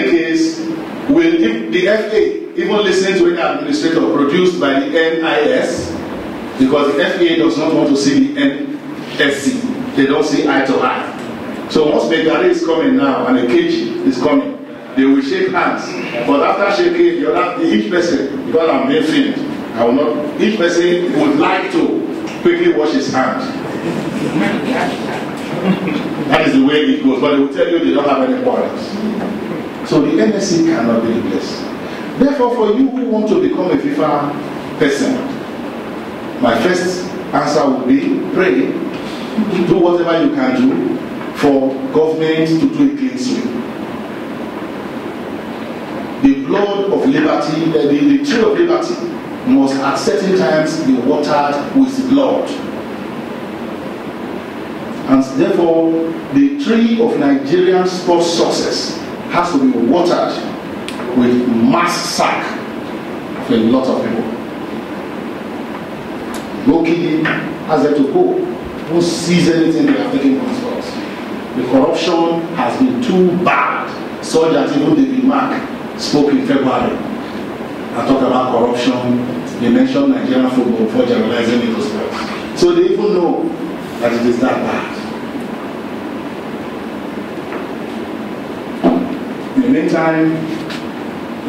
case, will if the FA even listen to an administrator produced by the NIS, because the FA does not want to see the NSC. They don't see eye to eye. So once Megare is coming now and a KG is coming, they will shake hands. But after shaking, each person, because I'm being filmed, I will not. Each person would like to quickly wash his hands. That is the way it goes. But they will tell you they don't have any quarrels. So the NSC cannot be replaced. Therefore, for you who want to become a FIFA person, my first answer would be pray. Do whatever you can do for government to do a clean sweep. The blood of liberty, the tree of liberty must at certain times be watered with blood. And therefore, the tree of Nigerian sports success has to be watered with mass sack for a lot of people. Loki has there to go. Who sees anything they are taking from sports? The corruption has been too bad, so that even David Mark spoke in February and talked about corruption. They mentioned Nigerian football before generalizing it to sports. So they even know that it is that bad. In the meantime,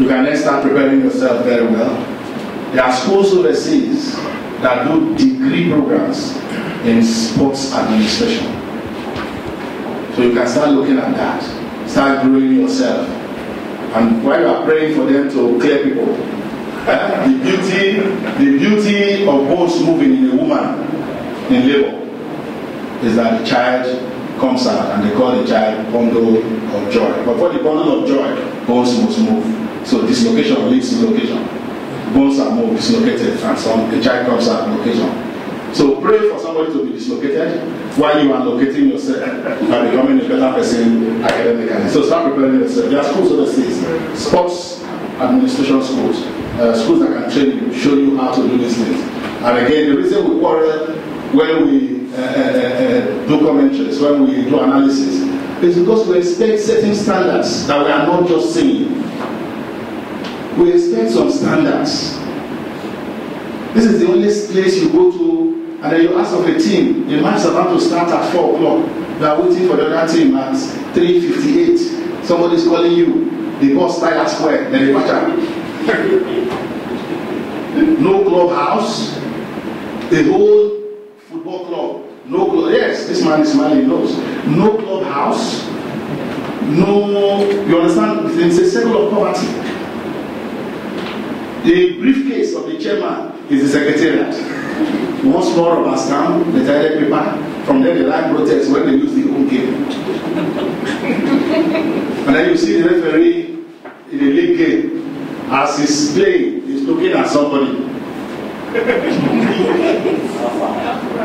you can then start preparing yourself very well. There are schools overseas that do degree programs in sports administration. So you can start looking at that. Start growing yourself. And while you are praying for them to clear people, the beauty of bones moving in a woman in labor is that the child comes out and they call the child bundle of joy. But for the bundle of joy, bones must move. So dislocation leads to location. Bones are moved, dislocated, and the child comes out location. So pray for somebody to be dislocated while you are locating yourself by becoming a better person academically. So start preparing yourself. There are schools overseas, sports administration schools, schools that can train you, show you how to do these things. And again, the reason we quarrel when we do commentaries, when we do analysis, is because we expect certain standards that we are not just seeing. We expect some standards. This is the only place you go to, and then you ask of a team. The match is about to start at 4 o'clock. You are waiting for the other team at 3:58. Somebody is calling you. The bus tied at square. Then they watch out. No clubhouse. The whole football club. No club. Yes, this man is smiling. Knows. No clubhouse. No. You understand? It's a circle of poverty. The briefcase of the chairman is the secretariat. Once more of us down, the toilet paper. From there, the line protest when they lose the home game. And then you see the referee in the league game. As he's playing, he's looking at somebody.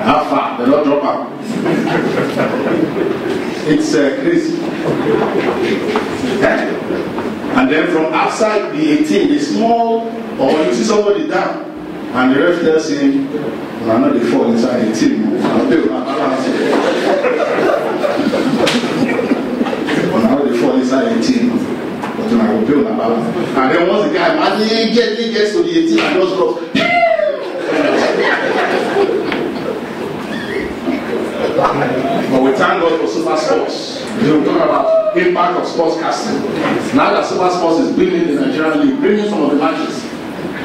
How far? They don't drop out. It's crazy. And then from outside the 18, the small, or you see somebody down, and the ref tells him, I know they fall inside the team. I know they fall inside the team. But I will pay on a balance. And then once the guy magically gets to the 18 and just goes, but we thank God for super sports. We talk about impact of sports casting. Now that super sports is building the Nigerian league, bringing some of the matches,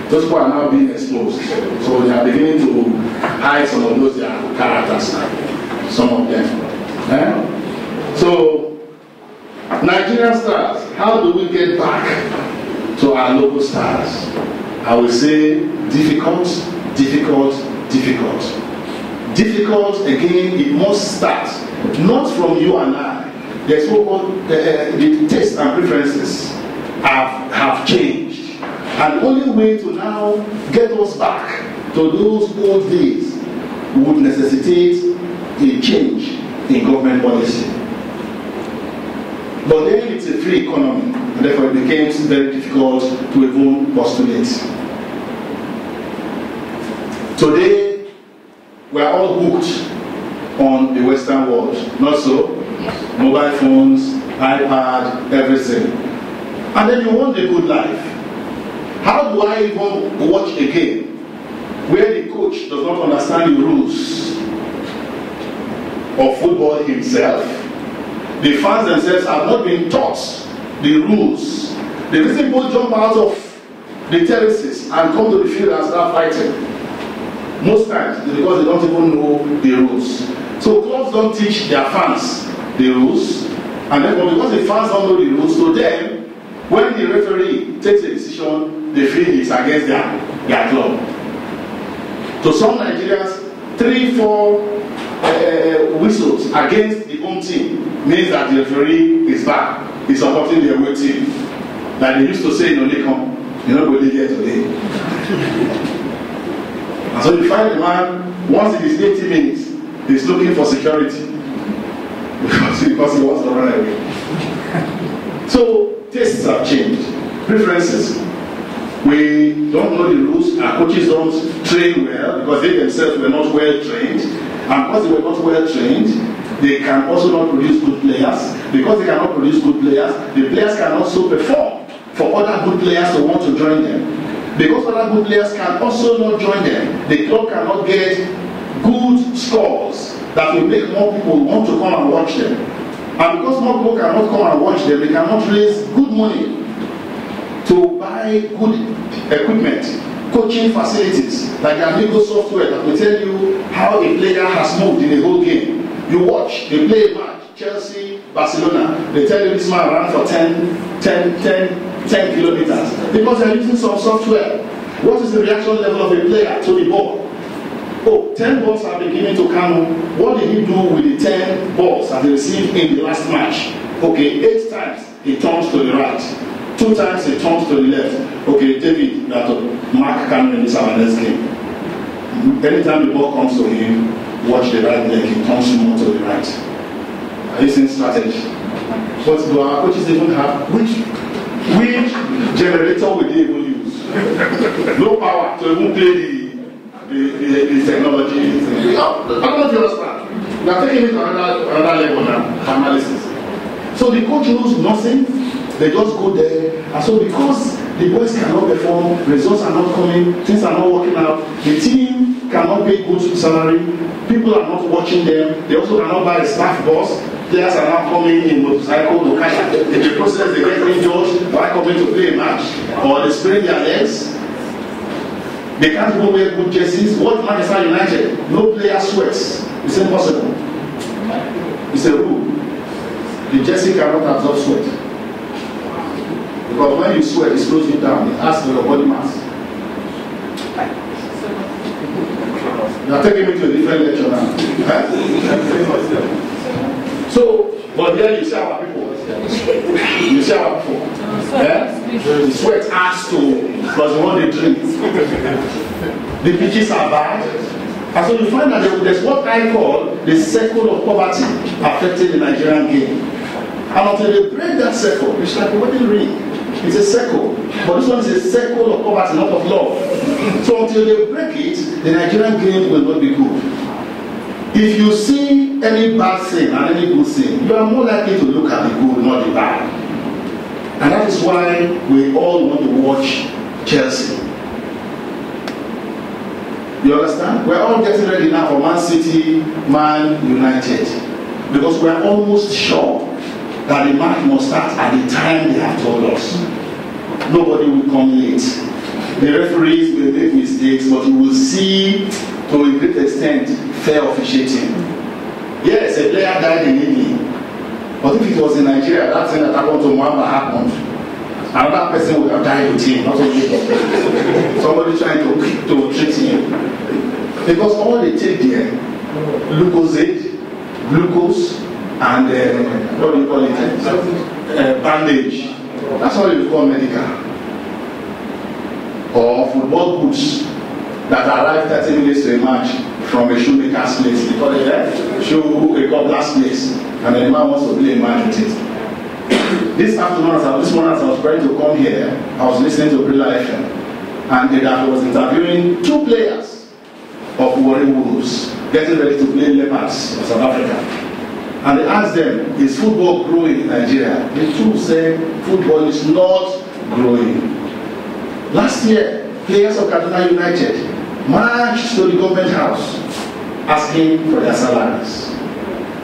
those people are now being exposed. So they are beginning to hide some of those their characters now. Some of them. So Nigerian stars, how do we get back to our local stars? I will say difficult, difficult, difficult. Difficult, again, it must start not from you and I. The tastes and preferences have changed. And the only way to now get us back to those old days would necessitate a change in government policy. But then it's a free economy, and therefore it becomes very difficult to even postulate. Today, we are all hooked on the Western world, not so? Mobile phones, iPad, everything. And then you want a good life. How do I even watch a game where the coach does not understand the rules of football himself? The fans themselves have not been taught the rules. The reason people jump out of the terraces and come to the field and start fighting, most times is because they don't even know the rules. So clubs don't teach their fans the rules, and therefore because the fans don't know the rules, to them, when the referee takes a decision, they feel it's against their club. To some Nigerians, 3-4 whistles against the home team means that the referee is back, is supporting the away team. Like they used to say in Onikon, you're not going to get today. And so you find the man, once it is 80 minutes, he's looking for security because he wants to run away. So tastes have changed, preferences. We don't know the rules. Our coaches don't train well because they themselves were not well trained. And because they were not well trained, they can also not produce good players. Because they cannot produce good players, the players can also perform for other good players to want to join them. Because other good players can also not join them, the club cannot get good scores that will make more people want to come and watch them. And because more people cannot come and watch them, they cannot raise good money to buy good equipment, coaching facilities, like the Amigo software that will tell you how a player has moved in a whole game. You watch, they play a match, Chelsea, Barcelona, they tell you this man ran for 10 kilometers because they are using some software. What is the reaction level of a player to the ball? Oh, 10 balls are beginning to come. What did he do with the 10 balls that he received in the last match? Okay, 8 times he turns to the right, 2 times he turns to the left. Okay, David, you have to mark Cameron in this our next game. Anytime the ball comes to him, watch the right leg, he turns more to the right. Are you seeing strategy? But do our coaches even have which generator will they even use? No power to even play the technology. I don't know if you understand. We are taking it to another level now, analysis. So the coach knows nothing, they just go there. And so because the boys cannot perform, results are not coming, things are not working out, the team cannot pay good salary, people are not watching them, they also cannot buy a staff bus, players are now coming in motorcycle to catch up. In the process they get injured by coming to play a match, or they sprain their legs. They can't even wear good jerseys. What Manchester United? No player sweats. It's impossible. It's a rule. The jersey cannot absorb sweat. Because when you sweat, it slows you down. It adds to your body mass. You are taking me to a different lecture now. So, but here you see our people. You see our people. Yeah? The sweat adds to because they want to drink. The pitches are bad. And so you find that there's what I call the circle of poverty affecting the Nigerian game. And until they break that circle, it's like a wedding ring. It's a circle. But this one is a circle of poverty, not of love. So until they break it, the Nigerian game will not be good. If you see any bad thing and any good thing, you are more likely to look at the good, not the bad. And that is why we all want to watch Chelsea. You understand? We're all getting ready now for Man City, Man United. Because we're almost sure that the match must start at the time they have told us. Nobody will come late. The referees will make mistakes, but you will see to a great extent fair officiating. Yes, a player died in Italy. But if it was in Nigeria, that thing that happened to Mwamba happened. Another person would have died with him, not only somebody trying to treat him. Because all they take there, glucose, and what do you call it? Bandage. That's all you call medical. Or football boots that arrive 30 minutes to a match from a shoemaker's place. They call it a cobbler's place. And the man wants to play a match with it. This morning as I was trying to come here, I was listening to Brilla FM. And I was interviewing 2 players of Warri Wolves getting ready to play Leopards of South Africa. and they asked them, is football growing in Nigeria? The two said football is not growing. Last year, players of Kaduna United marched to the government house asking for their salaries.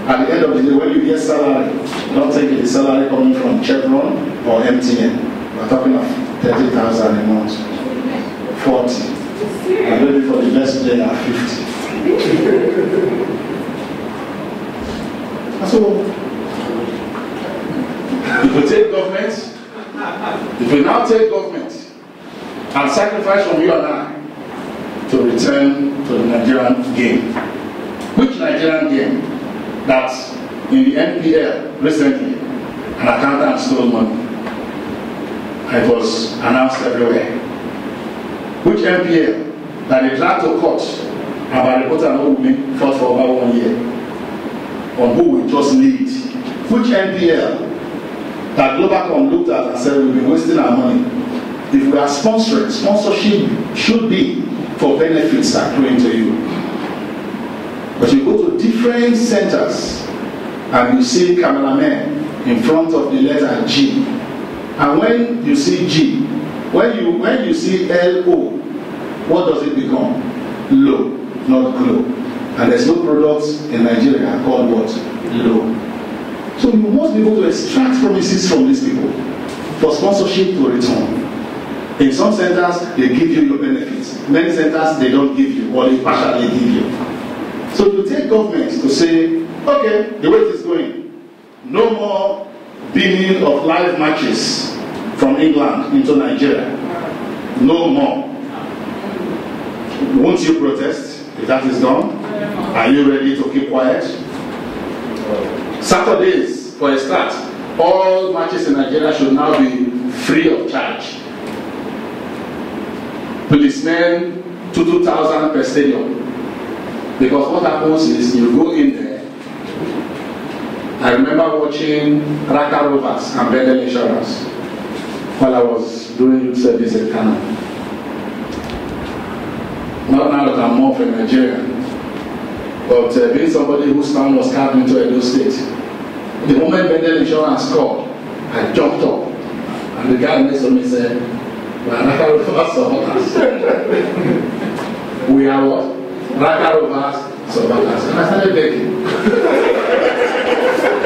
At the end of the day, when you get salary, not taking the salary coming from Chevron or MTN. We're talking of 30,000 a month, 40, and maybe for the best player, 50. So, if we take government, if we now take government and sacrifice from you and I to return to the Nigerian game, which Nigerian game that in the NPL recently an accountant stole money and it was announced everywhere? Which NPL that they dragged to court about reporter and women fought for about 1 year on who will just lead? Which NPL that Globalcom looked at and said we've been wasting our money? If we are sponsoring, sponsorship should be for benefits accruing to you. But you go to different centers and you see cameramen in front of the letter G. And when you see G, when you see LO, what does it become? Low, not glow. And there's no products in Nigeria called what? Low. So you must be able to extract promises from these people for sponsorship to return. In some centers, they give you your benefits. Many centers, they don't give you, or they partially give you. So to take government to say, okay, the way it is going, no more beaming of live matches from England into Nigeria. No more. Won't you protest if that is done? Are you ready to keep quiet? Saturdays, for a start, all matches in Nigeria should now be free of charge. Policemen, 2,000 per stadium. Because what happens is you go in there. I remember watching Raka Rovers and Bendel Insurance while I was doing youth service in Ghana. Not now that I'm more of a Nigerian, but being somebody whose town was carved into Edo State. The moment Bendel Insurance called, I jumped up, and the guy next to me said, "We are Raka Rovers supporters." We are what? Raka Rovers supporters. And I started begging.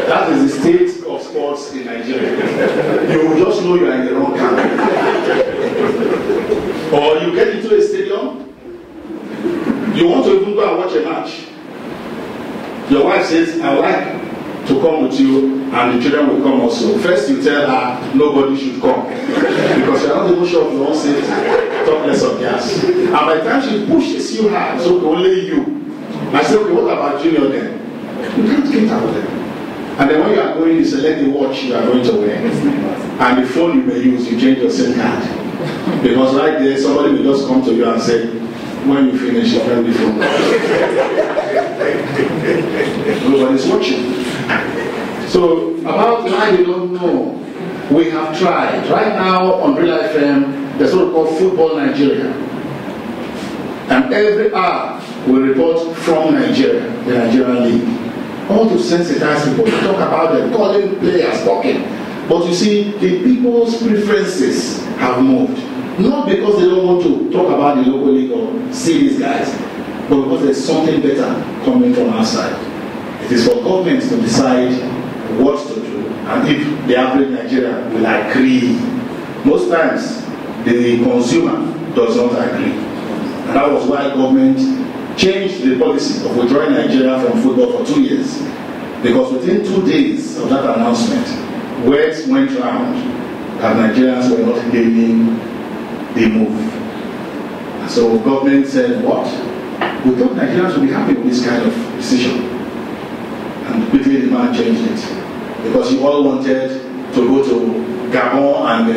That is the state of sports in Nigeria. You will just know you are in the wrong camp. Or you get into a stadium, you want to even go and watch a match. Your wife says, "I would like to come with you," and the children will come also. First you tell her nobody should come because you are not even sure of your own safety. Talk less of gas. And by the time she pushes you hard, so only you. I say, okay, what about Junior then? You can't get out of them. And then when you are going, you select the watch you are going to wear. And the phone you may use, you change your SIM card. Because right there, somebody will just come to you and say, when you finish, you can be phone. Nobody's watching. So, about why you don't know, we have tried. Right now on Real FM, there's what we call Football Nigeria. And every hour we report from Nigeria, the Nigerian League. All to sensitize people, to talk about them, calling players, talking. But you see, the people's preferences have moved. Not because they don't want to talk about the local league or see these guys, but because there's something better coming from outside. It is for governments to decide what to do, and if the average Nigerian will agree. Most times, the consumer does not agree. And that was why government changed the policy of withdrawing Nigeria from football for 2 years. Because within 2 days of that announcement, words went round that Nigerians were not gaining the move. And so government said, what? We thought Nigerians would be happy with this kind of decision. And quickly the man changed it. Because you all wanted to go to Gabon and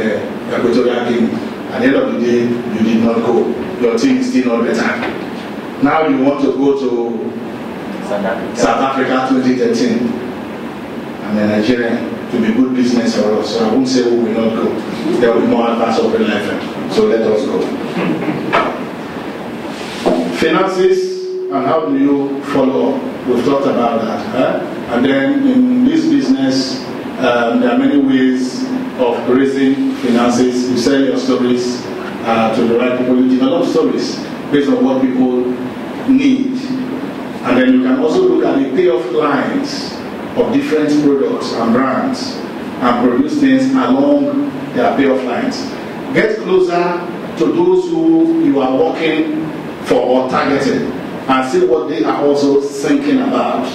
Equatorial Guinea. At the end of the day, you did not go. Your team is still not better. Now you want to go to South Africa 2013. And then Nigeria to be good business for us. So I won't say we will not go. There will be more adverts of Real FM. So let us go. Finances and how do you follow up? We've talked about that. And then in this business, there are many ways of raising finances. You sell your stories to the right people. You develop stories based on what people need. And then you can also look at the payoff lines of different products and brands and produce things along their payoff lines. Get closer to those who you are working for or targeting and see what they are also thinking about.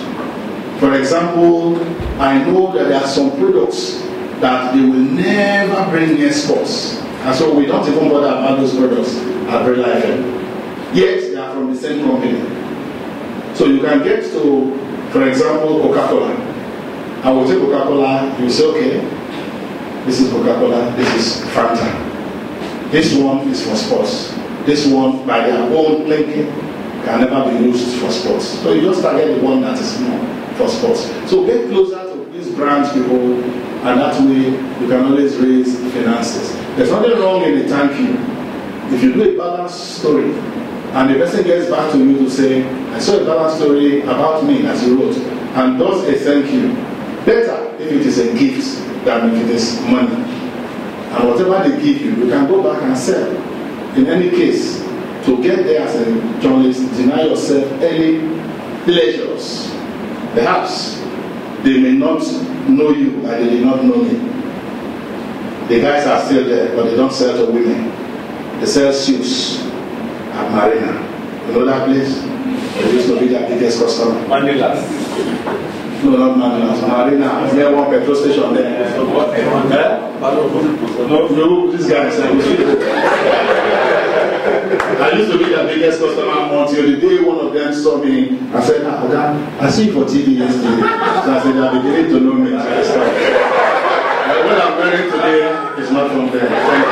For example, I know that there are some products that they will never bring exports, and so we don't even bother about those products at Real Life. Yet they are from the same company. So you can get to, for example, Coca-Cola. I will take Coca-Cola, you say, okay, this is Coca-Cola, this is Fanta. This one is for sports. This one, by their own linking, can never be used for sports. So you just target the one that is more for sports. So get closer to these brands people, and that way you can always raise finances. There's nothing wrong in a thank you. If you do a balanced story, and the person gets back to you to say, I saw a balanced story about me as you wrote, and does a thank you. Better if it is a gift than if it is money. And whatever they give you, you can go back and sell. In any case, to get there as a journalist, deny yourself any pleasures. Perhaps they may not know you like they did not know me. The guys are still there, but they don't sell to women. They sell suits at Marina. You know that place? They used to be their biggest customer. Manila. No, not Manila. Marina. Near one petrol station there. No, this guy is I used to be their biggest customer until the day one of them saw me and said, I see you for TV yesterday. So I said, they're beginning to know me. What I'm wearing today is not from there. Thank you.